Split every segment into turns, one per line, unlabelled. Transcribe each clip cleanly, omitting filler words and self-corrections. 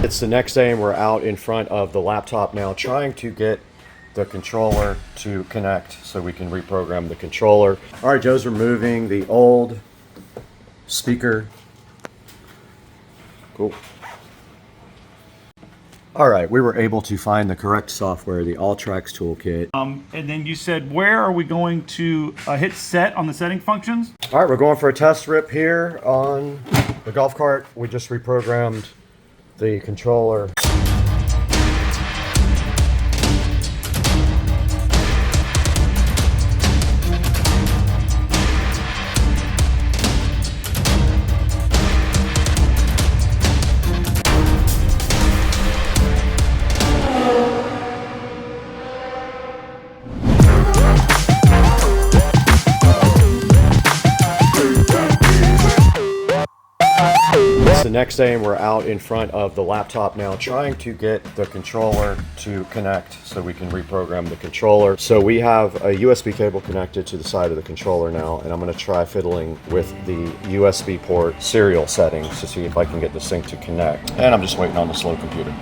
It's the next day and we're out in front of the laptop now trying to get the controller to connect so we can reprogram the controller. All right, Joe's removing the old speaker. Cool. All right, we were able to find the correct software, the Alltracks toolkit.
And then you said, where are we going to hit set on the setting functions?
All right, we're going for a test rip here on the golf cart. We just reprogrammed the controller. The next day and we're out in front of the laptop now trying to get the controller to connect so we can reprogram the controller. So we have a USB cable connected to the side of the controller now, and I'm going to try fiddling with the USB port serial settings to see if I can get this thing to connect. And I'm just waiting on the slow computer.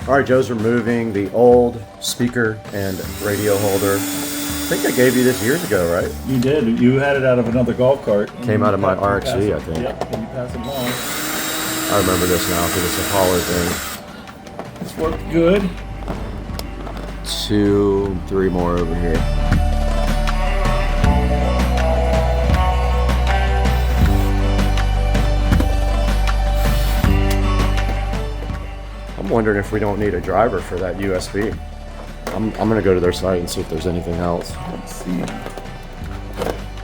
All right, Joe's removing the old speaker and radio holder. I think I gave you this years ago, right?
You did. You had it out of another golf cart.
Came out of my RXC, I think.
Yep, and you passed it along.
I remember this now because it's a Holler thing.
It's worked good.
2, 3 more over here. I'm wondering if we don't need a driver for that USB. I'm gonna go to their site and see if there's anything else.
Let's see.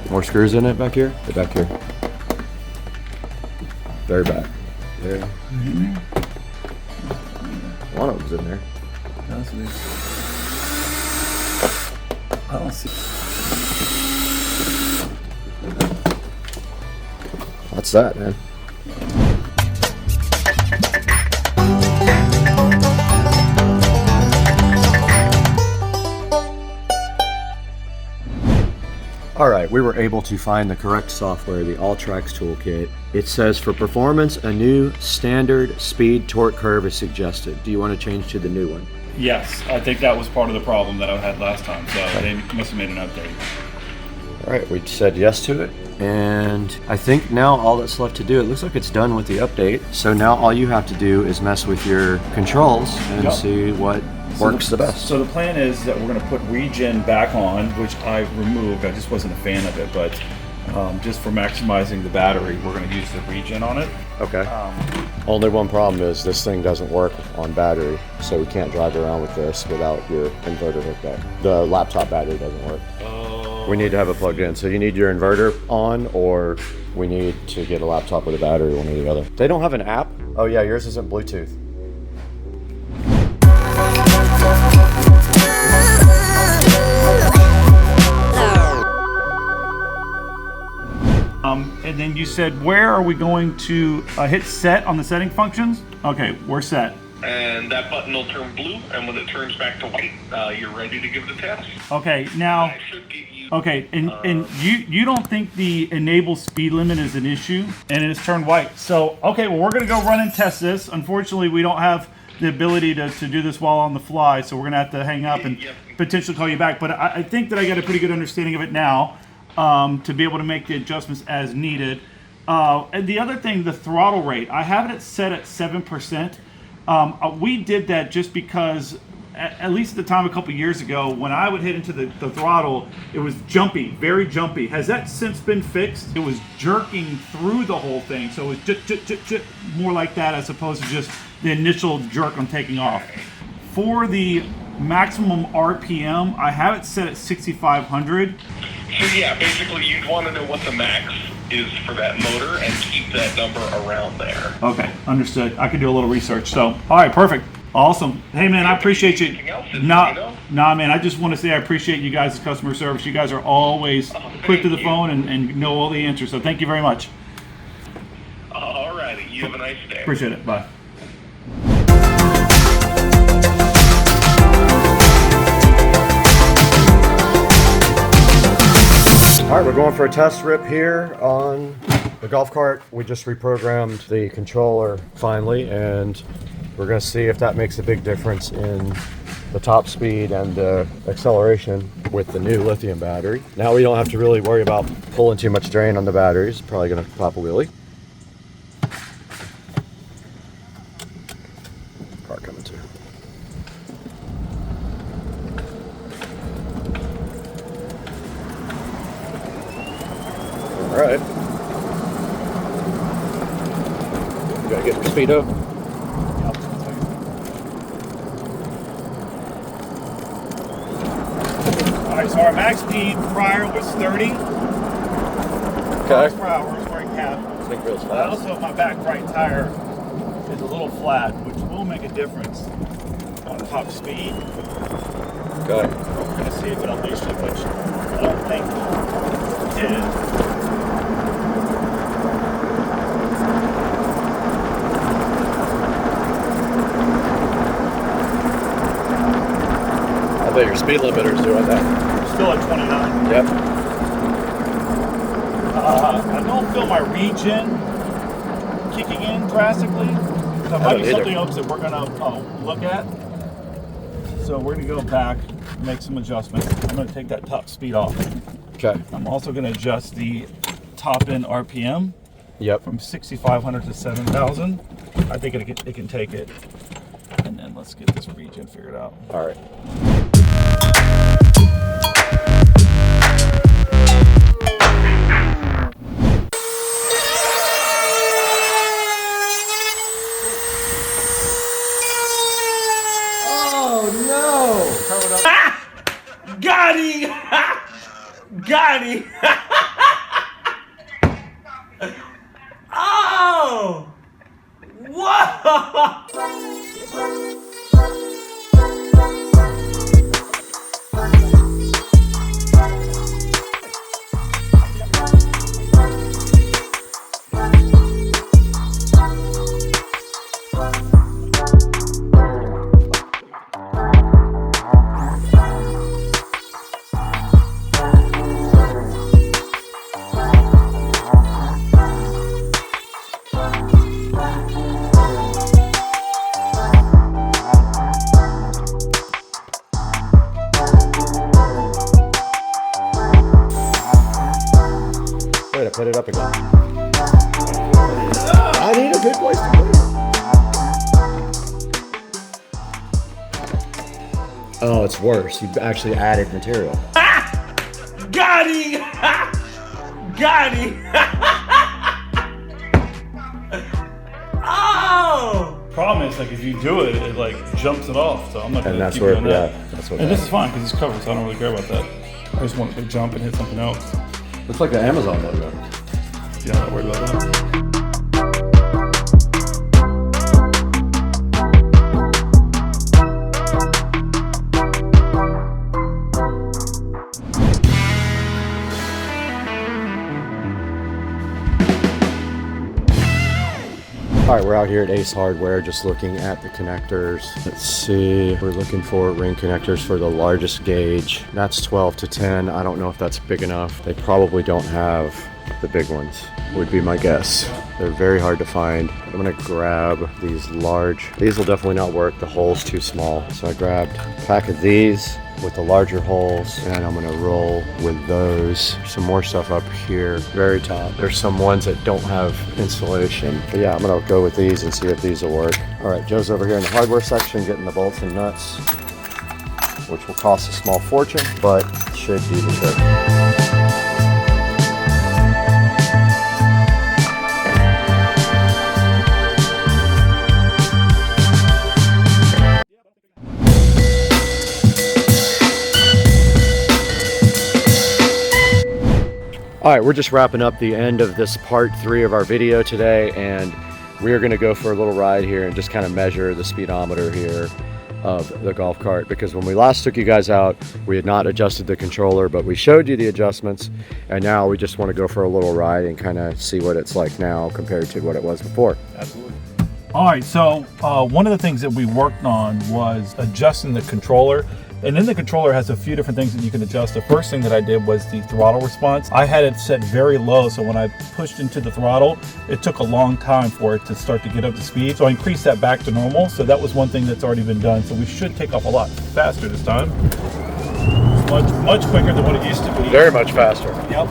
More screws in it back here? They're back here. Very back. There. One of them's in there.
I don't see.
That's that, man. All right, we were able to find the correct software, the Alltracks toolkit. It says for performance, a new standard speed torque curve is suggested. Do you want to change to the new one?
Yes, I think that was part of the problem that I had last time, so they must have made an update.
All right, we said yes to it. And I think now all that's left to do, it looks like it's done with the update. So now all you have to do is mess with your controls and see what works the best.
So the plan is that we're going to put regen back on, which I removed. I just wasn't a fan of it, but just for maximizing the battery, we're going to use the regen on it.
Okay. Only one problem is this thing doesn't work on battery, so we can't drive around with this without your inverter hooked up. The laptop battery doesn't work. We need to have it plugged in. So you need your inverter on, or we need to get a laptop with a battery, one or the other. They don't have an app? Oh yeah, yours isn't Bluetooth.
And then you said, where are we going to hit set on the setting functions? Okay, we're set.
And that button will turn blue, and when it turns back to white, you're ready to give the test.
Okay, now,
I should get you,
okay, and you don't think the enable speed limit is an issue, and it's turned white. So, okay, well, we're going to go run and test this. Unfortunately, we don't have the ability to do this while on the fly, so we're going to have to hang up and potentially call you back. But I think that I got a pretty good understanding of it now. To be able to make the adjustments as needed. And the other thing, the throttle rate, I have it set at 7%. We did that just because, at least at the time a couple years ago, when I would hit into the throttle, it was jumpy, very jumpy. Has that since been fixed? It was jerking through the whole thing, so it was just more like that as opposed to just the initial jerk on taking off. For the maximum RPM, I have it set at 6,500.
So yeah, basically you'd want to know what the max is for that motor and keep that number around there.
Okay, understood. I can do a little research. So, all right, perfect. Awesome. Hey, man, I appreciate you. Nah, man, I just want to say I appreciate you guys' customer service. You guys are always quick to the phone and know all the answers. So thank you very much.
All righty. You have a nice day.
Appreciate it. Bye.
All right, we're going for a test rip here on the golf cart. We just reprogrammed the controller finally, and we're going to see if that makes a big difference in the top speed and the acceleration with the new lithium battery. Now we don't have to really worry about pulling too much drain on the batteries. Probably going to pop a wheelie. Car coming too. All right. You gotta get your Speedo.
Alright, so our max speed prior was 30 miles per hour is where it capped.
I think real
But
fast.
also my back right tire is a little flat, which will make a difference on top speed.
Okay.
We're going to see if it unleashed it, which I don't think it did.
I bet your speed limiter's doing that.
Still at 29.
Yep.
I don't feel my regen kicking in drastically. So that might be something else that we're going to look at. So we're going to go back and make some adjustments. I'm going to take that top speed off.
Okay.
I'm also going to adjust the top end RPM
Yep.
from 6,500 to 7,000. I think it can take it. And then let's get this regen figured out.
All right.
Got him! Got him! Oh! Whoa!
Wait, I put it up again. I need a good place to put it. Oh, it's worse. You actually added material.
Got him! Got him! Oh! Problem is, like, if you do it, it like jumps it off. So I'm not gonna keep doing that.
That's what.
And this is fine because it's covered, so I don't really care about that. I just want it to jump and hit something else.
Looks like the Amazon logo.
Yeah, I'm not worried about that.
All right, we're out here at Ace Hardware just looking at the connectors. Let's see, we're looking for ring connectors for the largest gauge. That's 12 to 10. I don't know if that's big enough. They probably don't have the big ones, would be my guess. They're very hard to find. I'm gonna grab these large. These will definitely not work. The hole's too small. So I grabbed a pack of these with the larger holes, and I'm gonna roll with those. Some more stuff up here, very top. There's some ones that don't have insulation. But yeah, I'm gonna go with these and see if these will work. All right, Joe's over here in the hardware section getting the bolts and nuts, which will cost a small fortune, but should do the trick. All right, we're just wrapping up the end of this part 3 of our video today, and we're gonna go for a little ride here and just kind of measure the speedometer here of the golf cart, because when we last took you guys out, we had not adjusted the controller, but we showed you the adjustments, and now we just want to go for a little ride and kind of see what it's like now compared to what it was before.
Absolutely. All right, so one of the things that we worked on was adjusting the controller And then the controller has a few different things that you can adjust. The first thing that I did was the throttle response. I had it set very low, so when I pushed into the throttle, it took a long time for it to start to get up to speed. So I increased that back to normal. So that was one thing that's already been done. So we should take off a lot faster this time. Much quicker than what it used to be.
Very much faster.
Yep.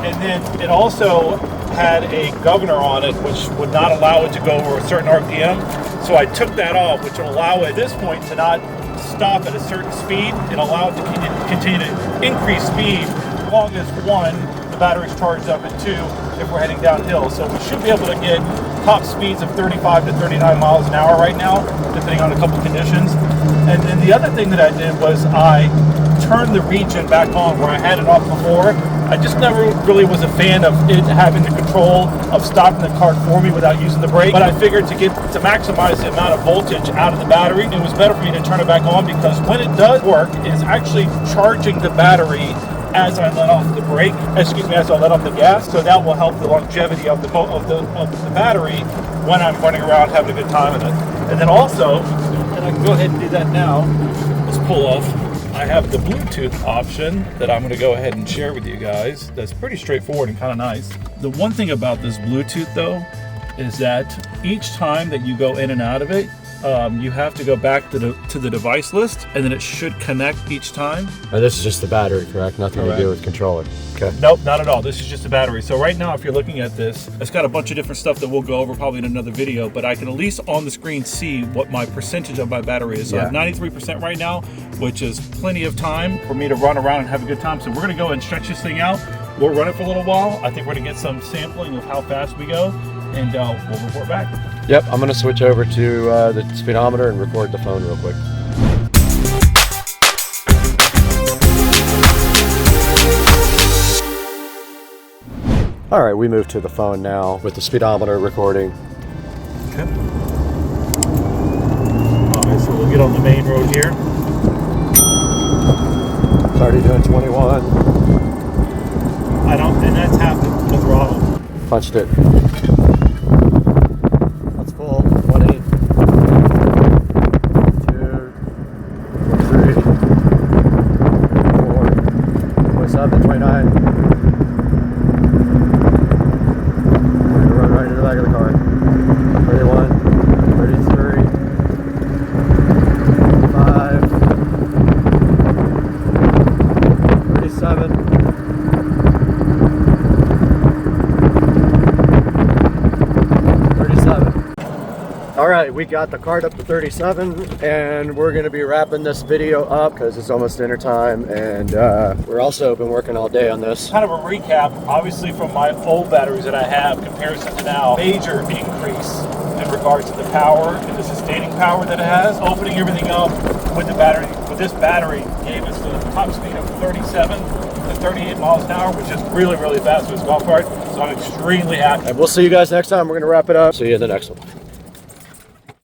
And then it also had a governor on it, which would not allow it to go over a certain RPM. So I took that off, which will allow it at this point to not stop at a certain speed and allow it to continue to increase speed as long as, one, the battery's charged up, and two, if we're heading downhill. So we should be able to get top speeds of 35 to 39 miles an hour right now, depending on a couple conditions. And then the other thing that I did was I turned the regen back on where I had it off before. I just never really was a fan of it having the control of stopping the car for me without using the brake. But I figured to maximize the amount of voltage out of the battery, it was better for me to turn it back on, because when it does work, it's actually charging the battery as I let off the brake, as I let off the gas. So that will help the longevity of the battery when I'm running around having a good time with it. And then also, and I can go ahead and do that now, let's pull off. I have the Bluetooth option that I'm going to go ahead and share with you guys. That's pretty straightforward and kind of nice. The one thing about this Bluetooth though is that each time that you go in and out of it, you have to go back to the device list, and then it should connect each time.
And this is just the battery, correct? Nothing to do with controller. Okay.
Nope, not at all. This is just a battery. So right now, if you're looking at this, it's got a bunch of different stuff that we'll go over probably in another video, but I can at least on the screen see what my percentage of my battery is. So I have 93% right now, which is plenty of time for me to run around and have a good time. So we're gonna go and stretch this thing out. We'll run it for a little while. I think we're gonna get some sampling of how fast we go, and we'll report back.
Yep, I'm gonna switch over to the speedometer and record the phone real quick. All right, we move to the phone now with the speedometer recording.
Okay. All right, so we'll get on the main road here.
It's already doing 21.
And that's half the throttle.
Punched it. That's full. 20, 2, 3, 4, 27, 29. Run right into the back of the car. 31, 33, 35, 37. All right, we got the cart up to 37, and we're going to be wrapping this video up because it's almost dinner time, and we're also been working all day on this.
Kind of a recap, obviously from my old batteries that I have, comparison to now, major increase in regards to the power and the sustaining power that it has. Opening everything up with the battery, with this battery, gave us the top speed of 37 to 38 miles an hour, which is really, really fast for this golf cart. So I'm extremely happy.
And we'll see you guys next time. We're going to wrap it up. See you in the next one.